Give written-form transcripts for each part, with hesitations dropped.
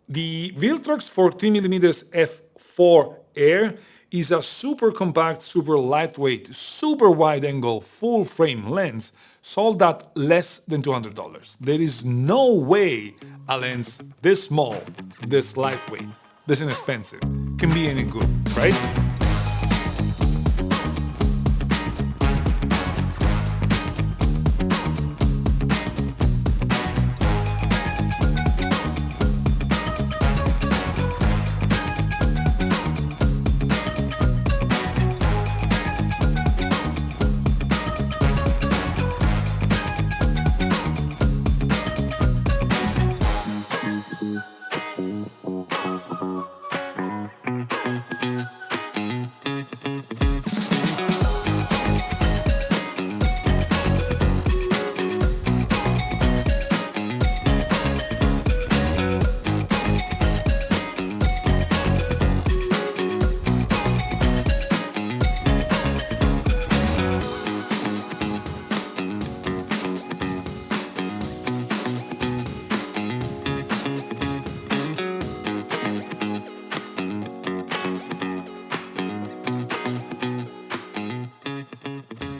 The Viltrox 14mm f4 Air is a super compact, super lightweight, super wide angle full frame lens sold at less than $200. There is no way a lens this small, this lightweight, this inexpensive can be any good, right?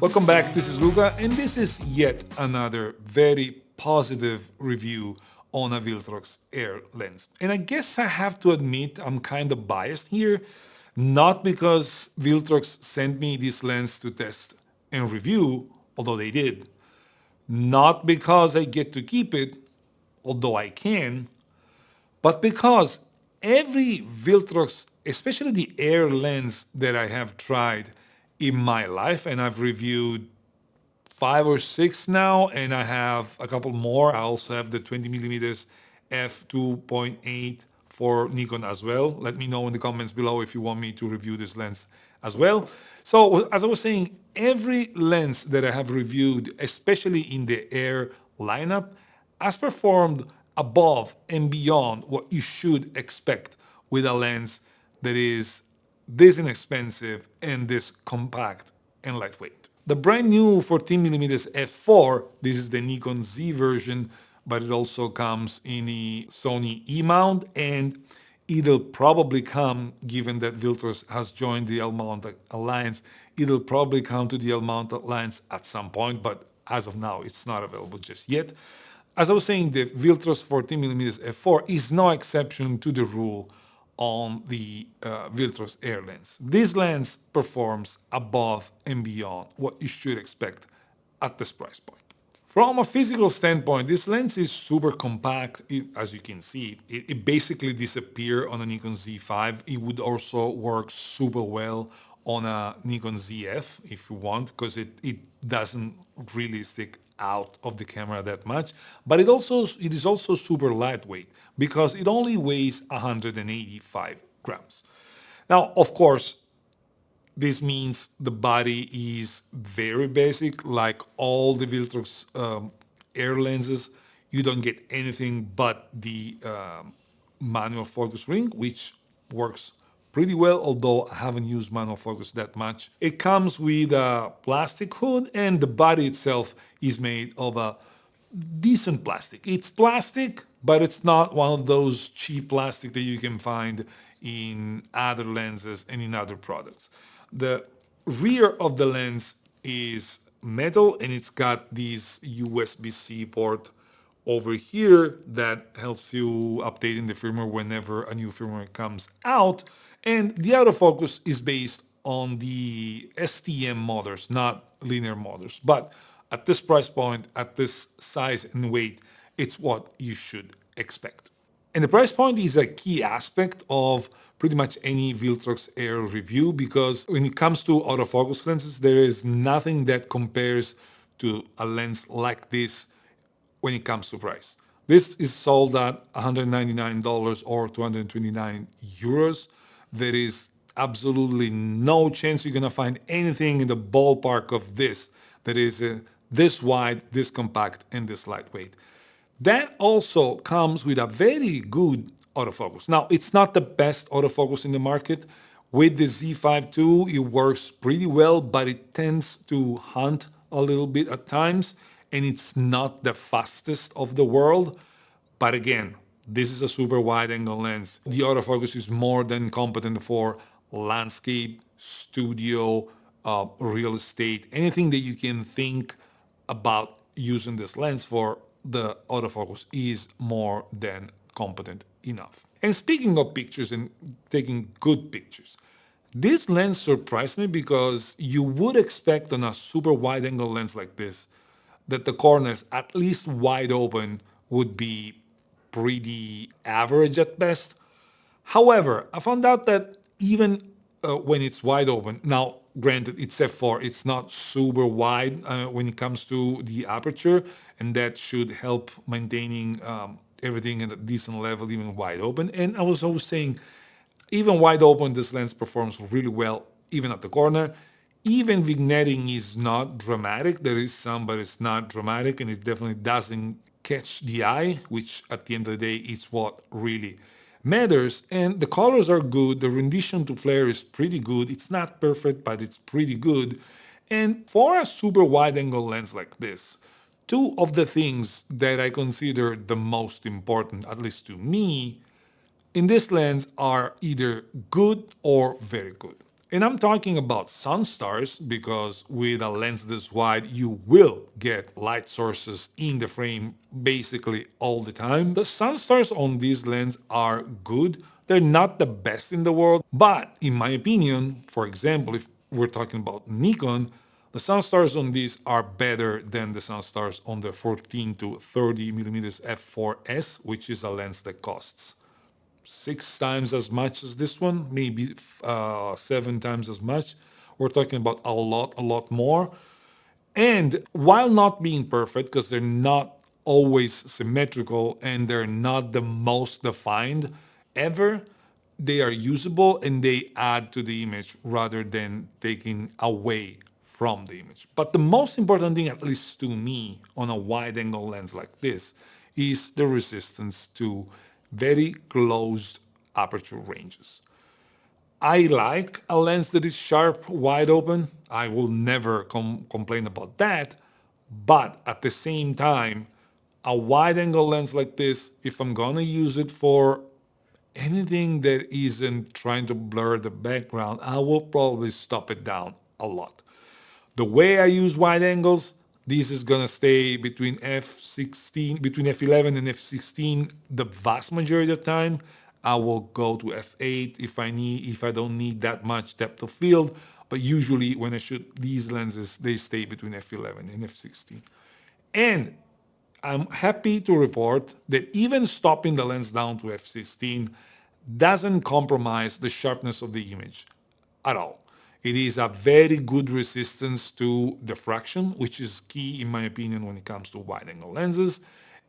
Welcome back, this is Luca, and this is yet another very positive review on a Viltrox Air lens. And I guess I have to admit I'm kind of biased here, not because Viltrox sent me this lens to test and review, although they did, not because I get to keep it, although I can, but because every Viltrox, especially the Air lens that I have tried in my life, and I've reviewed 5 or 6 now, and I have a couple more. I also have the 20mm f2.8 for Nikon as well. Let me know in the comments below if you want me to review this lens as well. So as I was saying, every lens that I have reviewed, especially in the Air lineup, has performed above and beyond what you should expect with a lens that is this inexpensive and this compact and lightweight. The brand new 14mm f4, this is the Nikon Z version, but it also comes in a Sony E mount, and it'll probably come, given that Viltrox has joined the L mount alliance, it'll probably come to the L mount alliance at some point, but as of now, it's not available just yet. As I was saying, the Viltrox 14mm f4 is no exception to the rule on the Viltrox Air lens. This lens performs above and beyond what you should expect at this price point. From a physical standpoint, this lens is super compact. As you can see, it basically disappears on a Nikon Z5. It would also work super well on a Nikon ZF if you want, because it doesn't really stick out of the camera that much. But it is also super lightweight because it only weighs 185 grams. Now, of course, this means the body is very basic, like all the Viltrox Air lenses. You don't get anything but the manual focus ring, which works pretty well, although I haven't used manual focus that much. It comes with a plastic hood, and the body itself is made of a decent plastic. It's plastic, but it's not one of those cheap plastic that you can find in other lenses and in other products. The rear of the lens is metal, and it's got this USB-C port over here that helps you updating the firmware whenever a new firmware comes out. And the autofocus is based on the STM motors, not linear motors. But at this price point, at this size and weight, it's what you should expect. And the price point is a key aspect of pretty much any Viltrox Air review, because when it comes to autofocus lenses, there is nothing that compares to a lens like this when it comes to price. This is sold at $199 or 229 euros. There is absolutely no chance you're gonna find anything in the ballpark of this that is this wide, this compact, and this lightweight. That also comes with a very good autofocus. Now, it's not the best autofocus in the market. With the Z5 II, it works pretty well, but it tends to hunt a little bit at times, and it's not the fastest of the world. But again, This is a super wide angle lens. The autofocus is more than competent for landscape, studio, real estate, anything that you can think about using this lens for, the autofocus is more than competent enough. And speaking of pictures and taking good pictures, this lens surprised me because you would expect on a super wide angle lens like this that the corners, at least wide open, would be pretty average at best. However, I found out that even when it's wide open, now granted it's f4, it's not super wide when it comes to the aperture, and that should help maintaining everything at a decent level, even wide open. And I was always saying, even wide open, this lens performs really well, even at the corner. Even vignetting is not dramatic. There is some, but it's not dramatic, and it definitely doesn't catch the eye, which at the end of the day is what really matters. And the colors are good. The rendition to flare is pretty good. It's not perfect, but it's pretty good. And for a super wide angle lens like this, two of the things that I consider the most important, at least to me, in this lens are either good or very good. And I'm talking about Sunstars because with a lens this wide, you will get light sources in the frame basically all the time. The Sunstars on this lens are good. They're not the best in the world, but in my opinion, for example, if we're talking about Nikon, the Sunstars on these are better than the Sunstars on the 14 to 30 millimeters f4S, which is a lens that costs 6 times as much as this one, maybe 7 times as much. We're talking about a lot more. And while not being perfect, because they're not always symmetrical and they're not the most defined ever, they are usable and they add to the image rather than taking away from the image. But the most important thing, at least to me, on a wide angle lens like this, is the resistance to very closed aperture ranges. I like a lens that is sharp, wide open. I will never complain about that. But at the same time, a wide angle lens like this, if I'm gonna use it for anything that isn't trying to blur the background, I will probably stop it down a lot. The way I use wide angles, this is gonna stay between f16, between f11 and f16 the vast majority of the time. I will go to f8 if I don't need that much depth of field, but usually when I shoot these lenses, they stay between f11 and f16. And I'm happy to report that even stopping the lens down to f16 doesn't compromise the sharpness of the image at all. It is a very good resistance to diffraction, which is key in my opinion when it comes to wide angle lenses.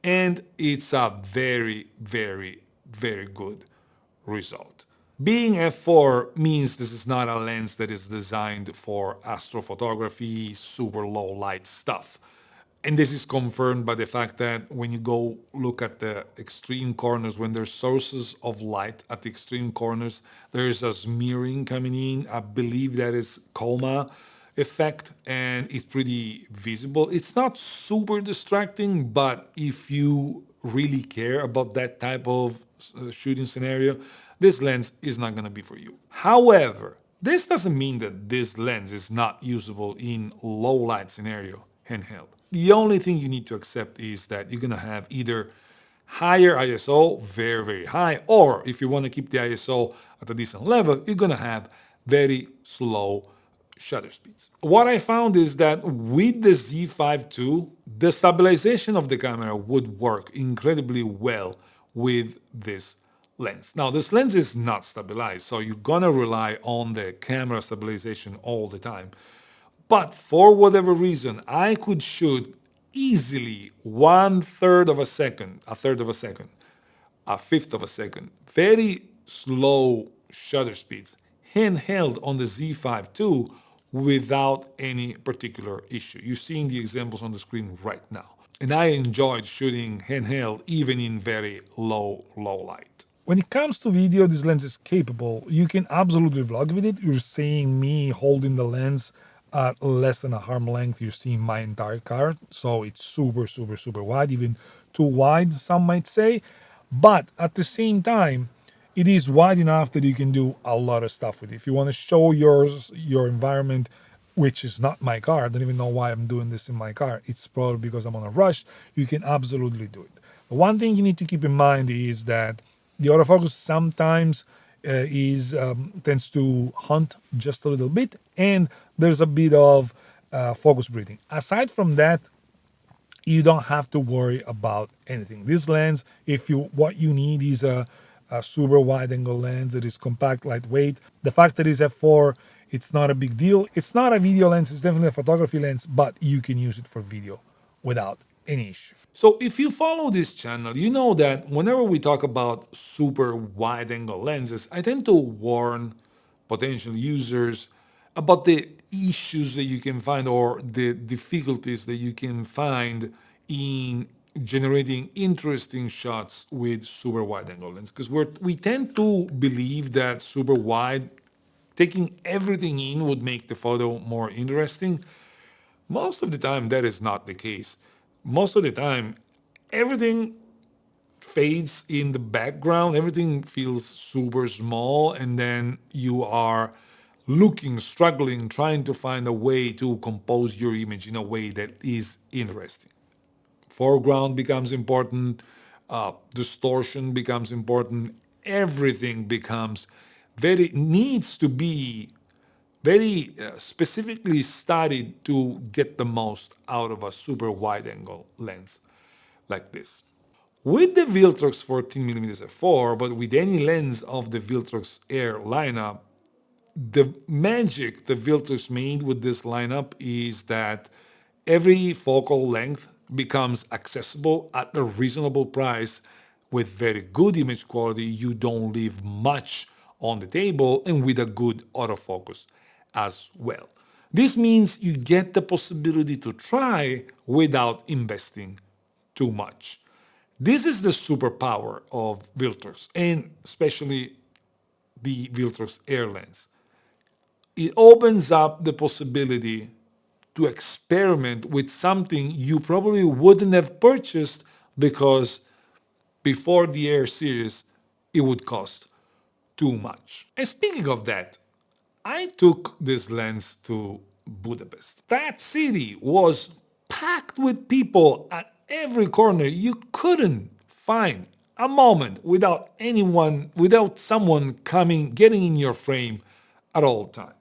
And it's a very good result. Being f4 means this is not a lens that is designed for astrophotography, super low light stuff. And this is confirmed by the fact that when you go look at the extreme corners, when there's sources of light at the extreme corners, there's a smearing coming in. I believe that is coma effect, and it's pretty visible. It's not super distracting, but if you really care about that type of shooting scenario, this lens is not going to be for you. However, this doesn't mean that this lens is not usable in low light scenario handheld. The only thing you need to accept is that you're going to have either higher ISO, very high, or if you want to keep the ISO at a decent level, you're going to have very slow shutter speeds. What I found is that with the Z5 II, the stabilization of the camera would work incredibly well with this lens. Now, this lens is not stabilized, so you're gonna rely on the camera stabilization all the time. But for whatever reason, I could shoot easily 1/3 of a second, a third of a second, a fifth of a second, very slow shutter speeds, handheld on the Z5 II without any particular issue. You're seeing the examples on the screen right now. And I enjoyed shooting handheld even in very low light. When it comes to video, this lens is capable. You can absolutely vlog with it. You're seeing me holding the lens at less than a arm length. You're seeing my entire card. So it's super wide, even too wide, some might say. But at the same time, it is wide enough that you can do a lot of stuff with it. If you want to show your environment, which is not my car, I don't even know why I'm doing this in my car. It's probably because I'm on a rush. You can absolutely do it. But one thing you need to keep in mind is that the autofocus sometimes is tends to hunt just a little bit, and there's a bit of focus breathing. Aside from that, you don't have to worry about anything. This lens, if you what you need is a super wide angle lens that is compact, lightweight. The fact that it's f4, it's not a big deal. It's not a video lens, it's definitely a photography lens, but you can use it for video without any issue. So if you follow this channel, you know that whenever we talk about super wide angle lenses, I tend to warn potential users about the issues that you can find or the difficulties that you can find in generating interesting shots with super wide angle lens, because we tend to believe that super wide, taking everything in, would make the photo more interesting. Most of the time that is not the case. Most of the time everything fades in the background, everything feels super small, and then you are looking, struggling, trying to find a way to compose your image in a way that is interesting. Foreground becomes important, distortion becomes important, everything becomes needs to be very specifically studied to get the most out of a super wide angle lens like this. With the Viltrox 14mm f4, but with any lens of the Viltrox Air lineup, the magic the Viltrox made with this lineup is that every focal length becomes accessible at a reasonable price with very good image quality. You don't leave much on the table, and with a good autofocus as well. This means you get the possibility to try without investing too much. This is the superpower of Viltrox, and especially the Viltrox Air lens. It opens up the possibility to experiment with something you probably wouldn't have purchased, because before the Air series it would cost too much. And speaking of that, I took this lens to Budapest. That city was packed with people at every corner. You couldn't find a moment without someone coming, getting in your frame at all time.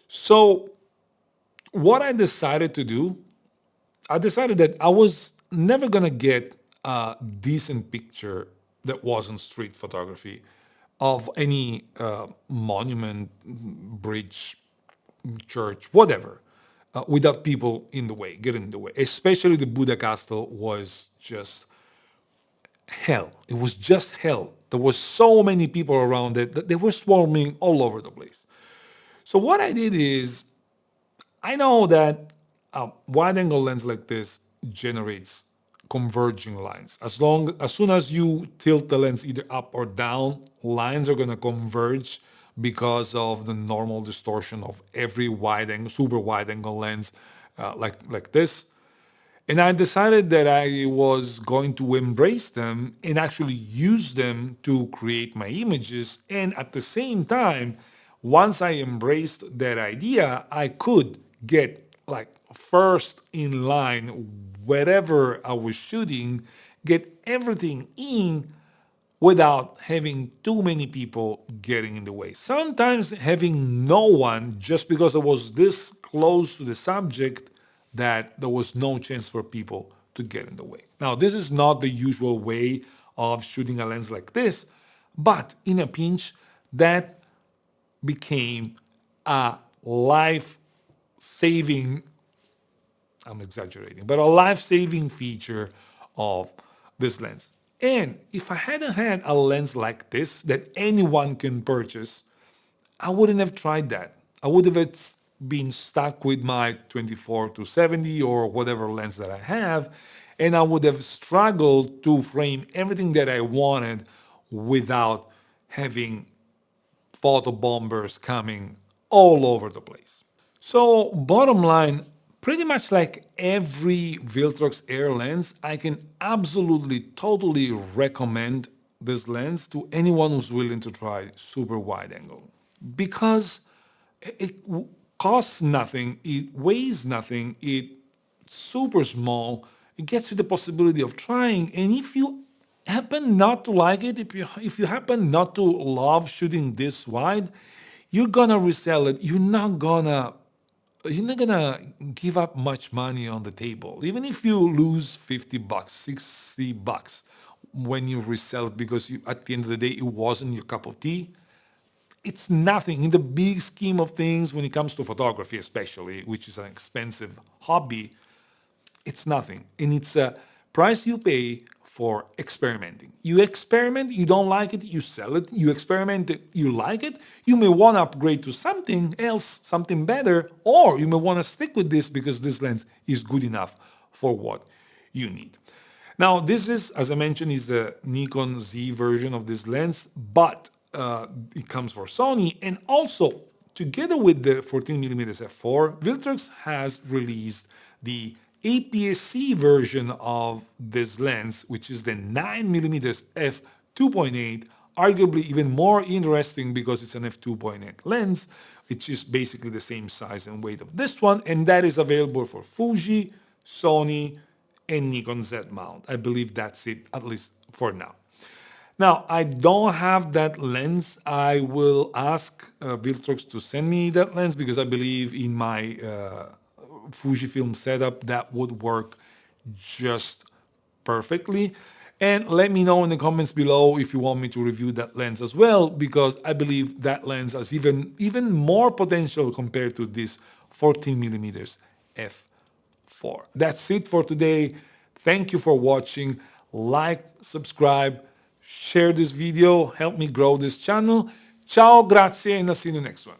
So what I decided to do, I decided that I was never gonna get a decent picture that wasn't street photography of any monument, bridge, church, whatever, without people in the way, getting in the way. Especially the Buddha Castle was just hell. It was just hell. There was so many people around it that they were swarming all over the place. So what I did is, I know that a wide angle lens like this generates converging lines. As soon as you tilt the lens either up or down, lines are gonna converge because of the normal distortion of every super wide angle lens like this. And I decided that I was going to embrace them and actually use them to create my images. And at the same time, once I embraced that idea, I could get like first in line wherever I was shooting, get everything in without having too many people getting in the way. Sometimes having no one, just because I was this close to the subject that there was no chance for people to get in the way. Now, this is not the usual way of shooting a lens like this, but in a pinch, that became a life-saving, I'm exaggerating, but a life-saving feature of this lens. And if I hadn't had a lens like this that anyone can purchase, I wouldn't have tried that. I would have been stuck with my 24 to 70 or whatever lens that I have, and I would have struggled to frame everything that I wanted without having photo bombers coming all over the place. So bottom line, Pretty much like every Viltrox Air lens, I can absolutely, totally recommend this lens to anyone who's willing to try super wide angle because it costs nothing, it weighs nothing, it's super small, it gets you the possibility of trying, and if you happen not to like it, if you happen not to love shooting this wide, you're gonna resell it. You're not gonna give up much money on the table. Even if you lose 50 bucks, 60 bucks when you resell it because at the end of the day, it wasn't your cup of tea, it's nothing in the big scheme of things when it comes to photography, especially, which is an expensive hobby. It's nothing. And it's a price you pay for experimenting. You experiment, you don't like it, you sell it. You experiment it, you like it. You may want to upgrade to something else, something better, or you may want to stick with this because this lens is good enough for what you need. Now, this is, as I mentioned, is the Nikon Z version of this lens, but it comes for Sony. And also, together with the 14mm f4, Viltrox has released the APS-C version of this lens, which is the 9mm f2.8, arguably even more interesting because it's an f2.8 lens, which is basically the same size and weight of this one, and that is available for Fuji, Sony, and Nikon Z mount. I believe that's it, at least for now. Now, I don't have that lens. I will ask Viltrox to send me that lens because I believe in my Fujifilm setup that would work just perfectly. And let me know in the comments below if you want me to review that lens as well, because I believe that lens has even more potential compared to this 14mm f4. That's it for today. Thank you for watching. Like, subscribe, share this video, help me grow this channel. Ciao, grazie, and I'll see you in the next one.